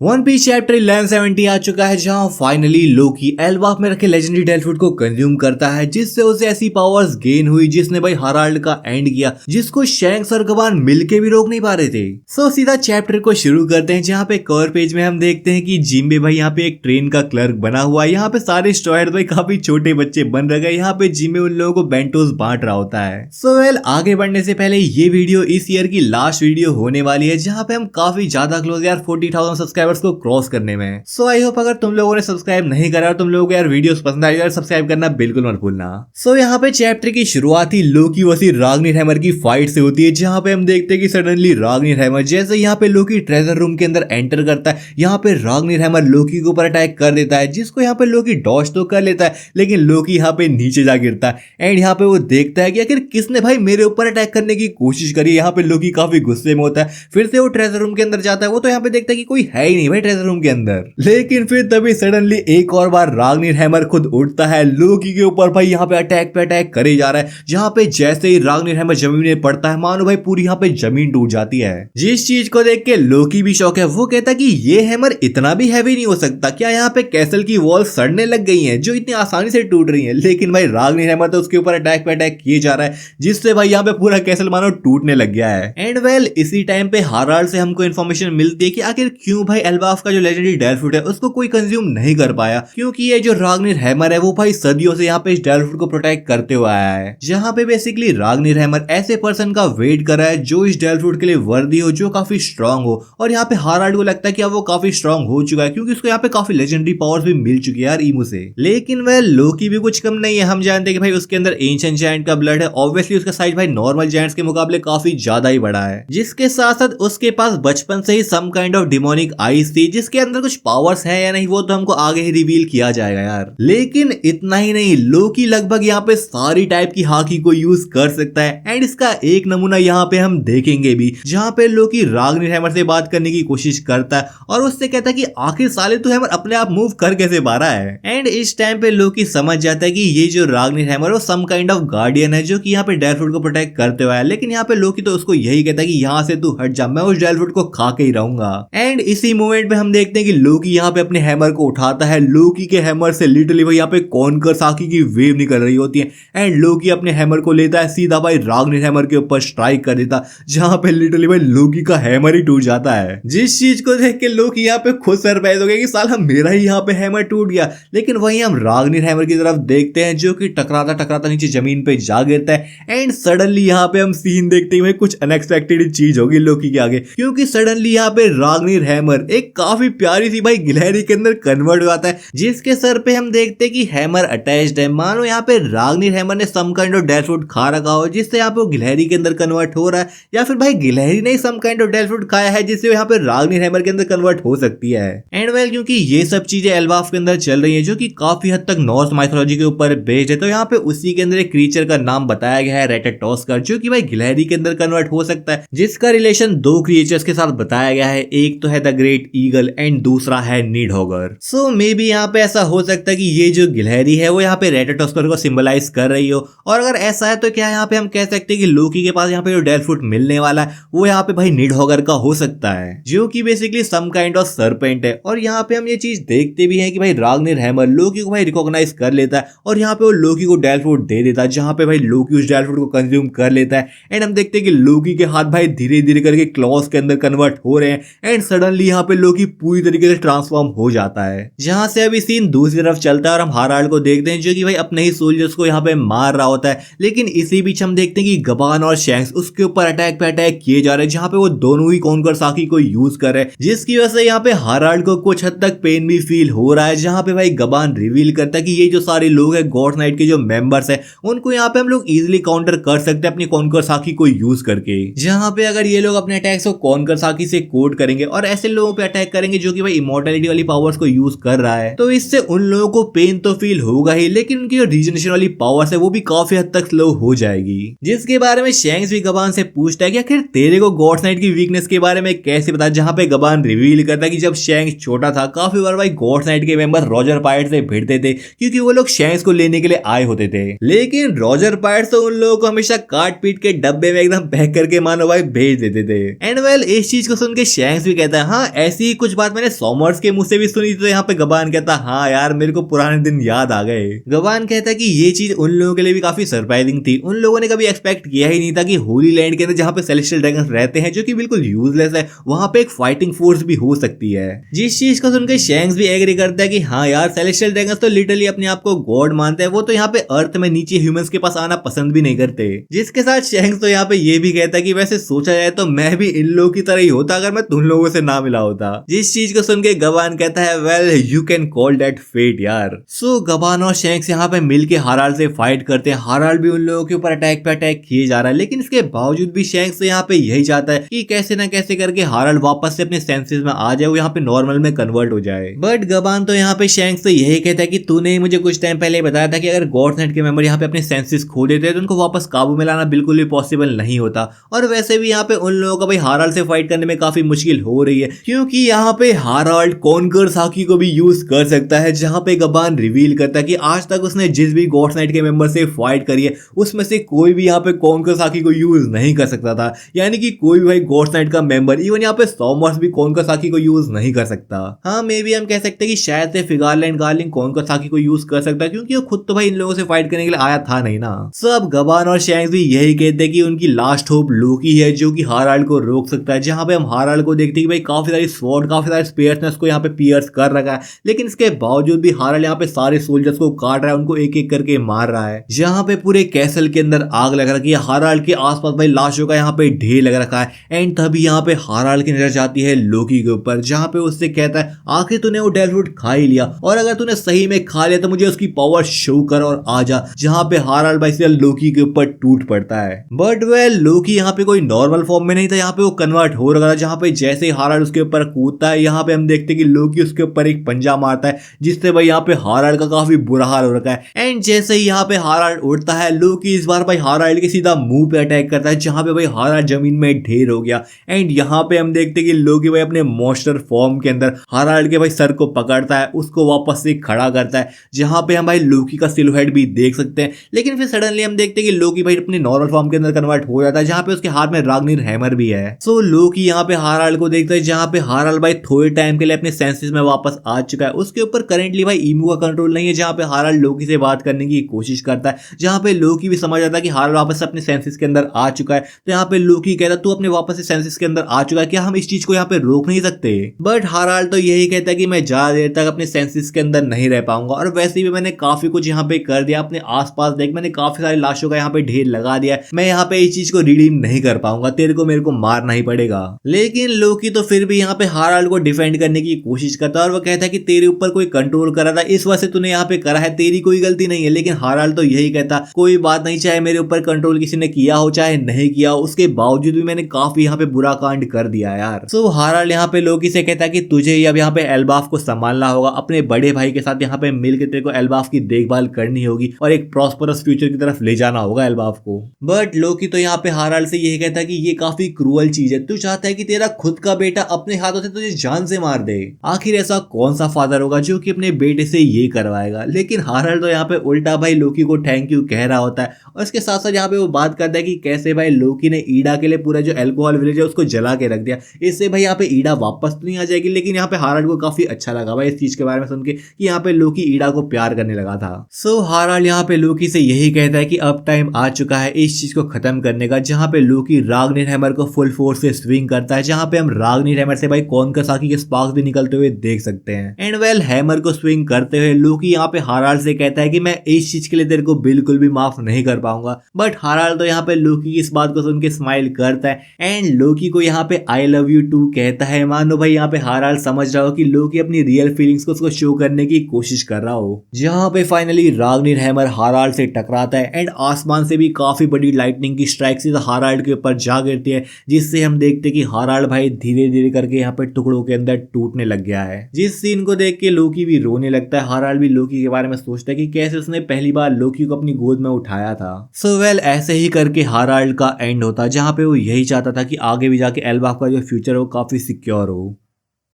One piece chapter 1170 आ चुका है जहां फाइनली लोकी एल्बाफ में रखे लेजेंडरी डेल्फुड को कंज्यूम करता है जिससे उसे ऐसी पावर्स गेन हुई जिसने भाई हाराल्ड का एंड किया जिसको शैंक्स और गबान मिलके भी रोक नहीं पा रहे थे। सो सीधा चैप्टर को शुरू करते हैं जहां पे कवर पेज में हम देखते हैं कि जिम्बे भाई यहाँ पे एक ट्रेन का क्लर्क बना हुआ है। यहाँ पे सारे स्टूडेंट भाई काफी छोटे बच्चे बन रहे। यहाँ पे जिम्बे उन लोगों को बेंटोस बांट रहा होता है। सो वेल आगे बढ़ने से पहले ये वीडियो इस ईयर की लास्ट वीडियो होने वाली है जहाँ पे हम काफी ज्यादा क्लोज यार 40,000 सब्सक्राइबर्स को क्रॉस करने में। सो आई होप अगर तुम लोगों ने सब्सक्राइब नहीं करा और तुम लोगों को यार वीडियोस पसंद आई यार सब्सक्राइब करना बिल्कुल मत भूलना। सो यहाँ पे चैप्टर की शुरुआत ही लोकी वसी राग्निर हैमर की फाइट से होती है जहाँ पे हम देखते हैं कि सडनली राग्निर हैमर जैसे यहाँ पे लोकी ट्रेजर रूम के अंदर एंटर करता है यहाँ पे राग्निर हैमर लोकी के ऊपर अटैक कर देता है जिसको यहाँ पे लोकी डॉज तो कर लेता है लेकिन लोकी यहाँ पे नीचे जा गिरता है एंड यहाँ पे वो देखता है कि आखिर किसने भाई मेरे ऊपर अटैक करने की कोशिश करी। यहाँ पे लोकी काफी गुस्से में होता है। फिर से वो ट्रेजर रूम के अंदर जाता है। वो तो यहाँ पे देखता है कि कोई है ही नहीं भाई ट्रेजर रूम के अंदर। लेकिन फिर तभी सडनली एक और बार राग्निर हैमर खुद उठता है लोकी के ऊपर भाई यहाँ पे अटैक करे जा रहा है जहाँ पे जैसे ही राग्निर हैमर जमीन में पड़ता है मानो भाई पूरी यहाँ पे जमीन टूट जाती है। जिस चीज को देख के लोकी भी शौक है। वो कहता है कि ये हैमर इतना भी हैवी नहीं हो सकता। क्या यहाँ पे कैसल की वॉल सड़ने लग गई है जो इतनी आसानी से टूट रही है। लेकिन भाई राग्निर हैमर तो उसके ऊपर अटैक किए जा रहा है जिससे भाई यहाँ पे पूरा कैसल मानो टूटने लग गया है। एंड वेल इसी टाइम पे हाराल्ड से हमको इन्फॉर्मेशन मिलती है कि आखिर क्यों भाई एल्बाफ का जो लेजेंडरी डेल्फुड है उसको कोई कंज्यूम नहीं कर पाया क्योंकि ये जो राग्निर हैमर है वो भाई सदियों से यहाँ पे इस डेल्फुड को प्रोटेक्ट करते हुए आया है। जहाँ पे बेसिकली राग्निर हैमर ऐसे पर्सन का वेट कर रहा है जो इस डेल्फुड के लिए वर्दी हो जो काफी स्ट्रांग हो और यहाँ पे हाराल्ड को लगता है कि अब वो काफी स्ट्रांग हो चुका है क्योंकि उसको यहाँ पे काफी लेजेंडरी पावर्स भी मिल चुकी है यार ईमू से। लेकिन वह लोकी भी कुछ कम नहीं है। हम जानते हैं कि भाई उसके अंदर एंशिएंट जायंट का ब्लड है। ऑब्वियसली उसका साइज भाई नॉर्मल जायंट्स के मुकाबले काफी ज्यादा ही बड़ा है जिसके साथ साथ उसके पास बचपन से ही some kind of demonic eyes थी जिसके अंदर कुछ पावर्स है या नहीं वो तो हमको आगे ही रिवील किया जाएगा यार। लेकिन इतना ही नहीं लोकी लगभग यहाँ पे सारी टाइप की हाकी को यूज कर सकता है एंड इसका एक नमूना यहाँ पे हम देखेंगे भी जहाँ पे लोकी राग्निर हैमर से बात करने की कोशिश करता है और उससे कहता है कि आखिर साले तू हैमर अपने आप मूव कर कैसे पा रहा है। एंड इस टाइम पे लोकी समझ जाता है कि ये जो राग्निर हैमर वो सम काइंड ऑफ गार्डियन है जो कि यहाँ पे डेल्फुड को प्रोटेक्ट करते हुए है। लेकिन यहाँ पे लोकी तो उसको यही कहता है कि यहाँ से तू हट जा मैं उस डेल्फुड को खा के ही रहूंगा। एंड इसी मोमेंट में हम देखते हैं कि लोकी यहाँ पे अपने हैमर को उठाता है। लोकी के हैमर से लिटरली भाई यहाँ पे कॉनकर साकी की वेव निकल रही होती है एंड लोकी अपने हैमर को लेता है सीधा भाई राग्निर हैमर के ऊपर स्ट्राइक कर देता जहाँ पे लिटरली भाई लोकी का हैमर ही टूट जाता है। जिस चीज को देख के लोकी यहाँ पे खुद सरप्राइज हो गया कि साला मेरा ही यहाँ पे हैमर टूट गया। लेकिन वहीं हम राग्निर हैमर की तरफ देखते हैं जो कि टकराता नीचे जमीन पे जा गिरता है एंड सडनली यहाँ पे हम सीन देखते हैं कुछ अनएक्सपेक्टेड चीज होगी लोकी के आगे क्योंकि सडनली यहाँ पे राग्निर हैमर एक काफी प्यारी सी भाई गिलहरी के अंदर कन्वर्ट हो जाता है जिसके सर पे हम देखते हैं कि हैमर अटैच्ड है। मानो यहाँ पे राग्निर हैमर ने सम काइंड ऑफ डेल्फुड खा रखा हो जिससे यहाँ पे वो गिलहरी के अंदर कन्वर्ट हो रहा है या फिर भाई गिलहरी ने सम काइंड ऑफ डेल्फुड खाया है जिससे यहाँ पे राग्निर हैमर के अंदर कन्वर्ट हो सकती है। एंड वेल क्योंकि ये सब चीजें एल्बाफ के अंदर चल रही है जो कि काफी हद तक नॉर्थ माइथोलॉजी के ऊपर बेस्ड है तो यहाँ पे उसी के अंदर एक क्रीचर का नाम बताया गया है रेटाटोस्कर जो कि भाई गिलहरी के अंदर कन्वर्ट हो सकता है जिसका रिलेशन दो क्रिएचर्स के साथ बताया गया है। एक तो है द ग्रेट ईगल एंड दूसरा है नीडहॉगर। सो मे बी यहाँ पे ऐसा हो सकता है कि ये जो गिलहरी है वो यहाँ पे रेटाटोस्कर को सिंबलाइज कर रही हो और अगर ऐसा है तो क्या यहाँ पे हम कह सकते हैं कि लोकी के पास यहाँ पे जो डेल्फुड मिलने वाला है वो यहाँ पे भाई नीडहॉगर का हो सकता है जो कि basically some kind of serpent है। और यहाँ पे हम ये चीज देखते भी हैं कि भाई राग्निर हैमर लोकी को भाई रिकॉग्नाइज कर लेता है और यहाँ पे वो लोकी को डेल्फुड दे देता है जहाँ पे भाई लोकी उस डेल्फुड को कंज्यूम कर लेता है एंड हम देखते हैं कि लोकी के हाथ भाई धीरे धीरे करके क्लॉस के अंदर कन्वर्ट हो रहे हैं एंड सडनली यहाँ पे लोकी पूरी तरीके से ट्रांसफॉर्म हो जाता है। जहाँ से अभी सीन दूसरी तरफ चलता है और हम हाराल्ड को देखते हैं जो कि भाई अपने ही सोल्जर्स को यहाँ पे मार रहा होता है। लेकिन इसी बीच हम देखते हैं कि गबान और शैंक्स उसके ऊपर अटैक किए जा रहे हैं जहाँ पे वो दोनों ही कॉनकर साकी को यूज कर रहे हैं जिसकी वजह से यहाँ पे हाराल्ड को कुछ हद तक पेन भी फील हो रहा है। जहाँ पे भाई गबान रिवील करता है कि ये जो सारे लोग हैं गॉड्स नाइट के जो मेंबर्स हैं उनको यहाँ पे हम लोग इजिली काउंटर कर सकते हैं अपनी कॉनकर साकी को यूज करके। जहाँ पे अगर ये लोग अपने अटैक्स को कॉनकर साकी से कोड करेंगे और ऐसे लोगों पे अटैक करेंगे जो कि भाई इमॉर्टैलिटी वाली पावर्स को यूज कर रहा है तो इससे उन लोगों को पेन तो फील होगा ही लेकिन उनकी जो रीजनरेशन वाली पावर्स है वो भी काफी हद तक स्लो हो जाएगी। जिसके बारे में शैंक्स भी गबान से पूछता है कि आखिर तेरे को गॉड्स नाइट की वीकनेस के बारे में कैसे पता। जहाँ पे गबान रिवील करता है कि जब शैंक्स छोटा था काफी बार भाई गॉड्स नाइट के मेंबर रॉजर पायरेट से भिड़ते थे क्योंकि वो लोग शैंक्स को लेने के लिए आए होते थे। लेकिन रॉजर पायरेट तो उन लोगों को हमेशा काट पीट के डब्बे में एकदम पैक करके मानो भाई भेज देते थे। एंड वेल इस चीज को सुन के शैंक्स भी कहता है हाँ ऐसी ही कुछ बात मैंने सॉमर्स के मुंह से भी सुनी थी। तो यहाँ पे गबान कहता हाँ यार मेरे को पुराने दिन याद आ गए। गबान कहता कि ये चीज उन लोगों के लिए भी काफी सरप्राइजिंग थी। उन लोगों ने कभी एक्सपेक्ट किया ही नहीं था कि होली लैंड के अंदर जहाँ पे सेलेस्टियल ड्रैगन्स रहते हैं जो कि बिल्कुल यूजलेस है, वहां पे एक फाइटिंग फोर्स भी हो सकती है। जिस चीज को सुनकर शैंक्स भी एग्री करता है कि हाँ यार सेलेस्टियल ड्रैगन्स तो लिटरली अपने आप को गॉड मानते हैं, वो तो यहाँ पे अर्थ में नीचे ह्यूमंस के पास आना पसंद भी नहीं करते। जिसके साथ शैंक्स तो यहाँ पे ये भी कहता है कि वैसे सोचा जाए तो मैं भी इन लोगों की तरह ही होता अगर मैं तुम लोगों से ना मिला होता। जिस चीज को सुन के गबान कहता है well you can call that fate यार। सो गबान और शैंक्स यहाँ पे मिलके हाराल्ड से फाइट करते हैं। हाराल्ड भी उन लोगों के ऊपर अटैक पे अटैक किए जा रहा है, लेकिन इसके बावजूद भी शैंक्स यहाँ पे यही चाहता है कि कैसे ना कैसे करके हाराल्ड वापस से अपने सेंसेस में आ जाए, वो यहाँ पे नॉर्मल में कन्वर्ट हो जाए। बट गबान तो यहाँ पे शैंक्स से यही कहता है कि तूने मुझे कुछ टाइम पहले बताया था कि अगर गॉड्स नाइट के मेंबर यहाँ पे अपने सेंसेस खो देते हैं तो उनको वापस काबू में लाना बिल्कुल भी पॉसिबल नहीं होता। और वैसे भी यहाँ पे उन लोगों का भाई हाराल्ड से फाइट करने में काफी मुश्किल हो रही है, क्योंकि यहाँ पे हाराल्ड कॉन्कर साकी को भी यूज कर सकता है। जहाँ पे गबान रिवील करता है कि आज तक उसने जिस भी गॉड्स नाइट के मेंबर से फाइट करी है उसमें से कोई भी यहाँ पे कॉन्कर साकी को यूज नहीं कर सकता था। यानी कि कोई भी भाई गॉड्स नाइट का मेंबर, इवन यहाँ पे सॉमर्स भी कॉन्कर साकी को यूज नहीं कर सकता। हाँ मे बी हम कह सकते हैं कि शायद से फिगारलैंड गार्लिंग कॉन्कर साकी को यूज कर सकता है, क्योंकि वो खुद तो भाई इन लोगों से फाइट करने के लिए आया था नहीं ना। सब गबान और शैंक्स भी यही कहते हैं कि उनकी लास्ट होप लोकी है जो कि हाराल्ड को रोक सकता है। जहाँ पे हम हाराल्ड को देखते हैं कि भाई काफी सारी स्वॉर्ड, काफी सारे स्पेयर्स ने उसको यहाँ पे पियर्स कर रखा है, लेकिन इसके बावजूद भी हाराल्ड यहाँ पे सारे सोल्जर्स को काट रहा है, उनको एक एक करके मार रहा है। जहाँ पे पूरे कैसल के अंदर आग लग रखी है, हाराल्ड के आसपास भाई लाशों का यहाँ पे ढेर लग रखा है। एंड तभी यहाँ पे हाराल्ड की नजर जाती है लोकी के ऊपर, जहाँ पे उससे कहता है आखिर तूने वो डेल्फ्रूट खा ही लिया, और अगर तूने सही में खा लिया तो मुझे उसकी पावर शो कर और आ जा। जहाँ पे हाराल्ड भाई से लोकी के ऊपर टूट पड़ता है। बट वेल लोकी यहाँ पे कोई नॉर्मल फॉर्म में नहीं था, यहाँ पे वो कन्वर्ट हो रहा था। जहाँ पे जैसे ही हाराल्ड उसके ऊपर कूदता है, यहाँ पे हम देखते हैं कि लोकी उसके ऊपर एक पंजा मारता है, जिससे भाई यहाँ पे हाराल्ड का काफी बुरा हाल हो रखा है। एंड जैसे ही यहाँ पे हाराल्ड उड़ता है, लोकी इस बार भाई हाराल्ड के सीधा मुंह पे अटैक करता है, जहाँ पे भाई हाराल्ड जमीन में ढेर हो गया। एंड यहाँ पे हम देखते हैं कि लोकी भाई अपने मॉन्स्टर फॉर्म के अंदर हाराल्ड के भाई सर को पकड़ता है, उसको वापस से खड़ा करता है, जहाँ पे हम भाई लोकी का सिलुएट भी देख सकते हैं। लेकिन फिर सडनली हम देखते हैं कि लोकी भाई अपने नॉर्मल फॉर्म के अंदर कन्वर्ट हो जाता है, जहाँ पे उसके हाथ में राग्निर हैमर भी है। सो लोकी यहाँ पे हाराल्ड को देखता है, जहाँ पे हाराल्ड भाई थोड़े टाइम के लिए अपने सेंसेस में वापस आ चुका है। उसके ऊपर करेंटली भाई ईमू का कंट्रोल नहीं है, जहाँ पे हाराल्ड लोकी से बात करने की कोशिश करता है, जहाँ पे लोकी भी समझ आता है कि हाराल्ड वापस अपने सेंसेस के अंदर आ चुका है। तो यहाँ पे लोकी कहता है तू अपने वापस से सेंसेस के अंदर आ चुका है, क्या हम इस चीज को यहाँ पे रोक नहीं सकते? बट हाराल्ड तो यही कहता है कि मैं ज्यादा देर तक अपने सेंसेस के अंदर नहीं रह पाऊंगा, और वैसे भी मैंने काफी कुछ यहाँ पे कर दिया। अपने आसपास देख, मैंने काफी सारी लाशों का यहाँ पे ढेर लगा दिया, मैं यहाँ पे इस चीज को रिडीम नहीं कर पाऊंगा, तेरे को मेरे को मारना ही पड़ेगा। लेकिन लोकी तो फिर भी यहाँ पे हाराल्ड को डिफेंड करने की कोशिश करता है, और वो कहता है कि तेरे ऊपर कोई कंट्रोल कर रहा था, इस वजह से तूने यहाँ पे करा है, तेरी कोई गलती नहीं है। लेकिन हाराल्ड तो यही कहता कोई बात नहीं, चाहे मेरे ऊपर कंट्रोल किसी ने किया हो चाहे नहीं किया हो, उसके बावजूद भी मैंने काफी यहाँ पे बुरा कांड कर दिया यार। सो हाराल्ड यहाँ पे लोकी से कहता है कि तुझे अब यहाँ पे एल्बाफ को संभालना होगा, अपने बड़े भाई के साथ यहाँ पे मिलकर तेरे को एल्बाफ की देखभाल करनी होगी और एक प्रॉस्परस फ्यूचर की तरफ ले जाना होगा एल्बाफ को। बट लोकी तो यहाँ पे हाराल्ड से यही कहता है कि ये काफी क्रूअल चीज है, तू चाहता है कि तेरा खुद का बेटा अपने हाथों से तुझे जान से मार दे। आखिर ऐसा कौन सा फादर होगा जो कि अपने बेटे से ये करवाएगा? लेकिन हाराल्ड तो यहाँ पे उल्टा भाई लोकी को थैंक यू कह रहा होता है, और इसके साथ साथ यहाँ पे वो बात करता है कि कैसे भाई लोकी ने ईडा के लिए पूरा जो अल्कोहल विलेज है उसको जला के रख दिया, इससे भाई यहाँ पे ईडा वापस तो नहीं आ जाएगी। लेकिन यहाँ पे हाराल्ड को काफी अच्छा लगा भाई इस चीज के बारे में सुन के कि यहाँ पे लोकी ईडा को प्यार करने लगा था। सो हाराल्ड यहाँ पे लोकी से यही कहता है कि अब टाइम आ चुका है इस चीज को खत्म करने का, जहाँ पे लोकी राग्निर हैमर को फुल फोर्स से स्विंग करता है, जहाँ पे हम राग्निर हैमर से भाई कॉन्कर साकी के स्पार्क्स भी निकलते हुए देख सकते हैं। एंड वेल हैमर को स्विंग करते हुए लोकी यहाँ पे हाराल्ड से कहता है कि मैं इस चीज के लिए तेरे को बिल्कुल भी माफ नहीं कर पाऊंगा। बट हाराल्ड तो यहाँ पे लोकी की इस बात को सुन के स्माइल करता है, एंड लोकी को यहाँ पे आई लव यू टू कहता है। मानो भाई यहाँ पे हाराल्ड समझ रहा हो कि लोकी अपनी रियल फीलिंग्स को उसको शो करने की कोशिश कर रहा हो। जहाँ पे फाइनली राग्निर हैमर हाराल्ड से टकराता है, एंड आसमान से भी काफी बड़ी लाइटनिंग की स्ट्राइक से हाराल्ड के ऊपर जा गिरती है, जिससे हम देखते कि हाराल्ड भाई धीरे धीरे करके यहाँ पे टुकड़ों के अंदर टूटने लग गया है। जिस सीन को देख के लोकी भी रोने लगता है। हाराल्ड भी लोकी के बारे में सोचता है कि कैसे उसने पहली बार लोकी को अपनी गोद में उठाया था। सो वेल ऐसे ही करके हाराल्ड का एंड होता, जहाँ पे वो यही चाहता था कि आगे भी जाके एल्बाफ का जो फ्यूचर हो काफी सिक्योर हो।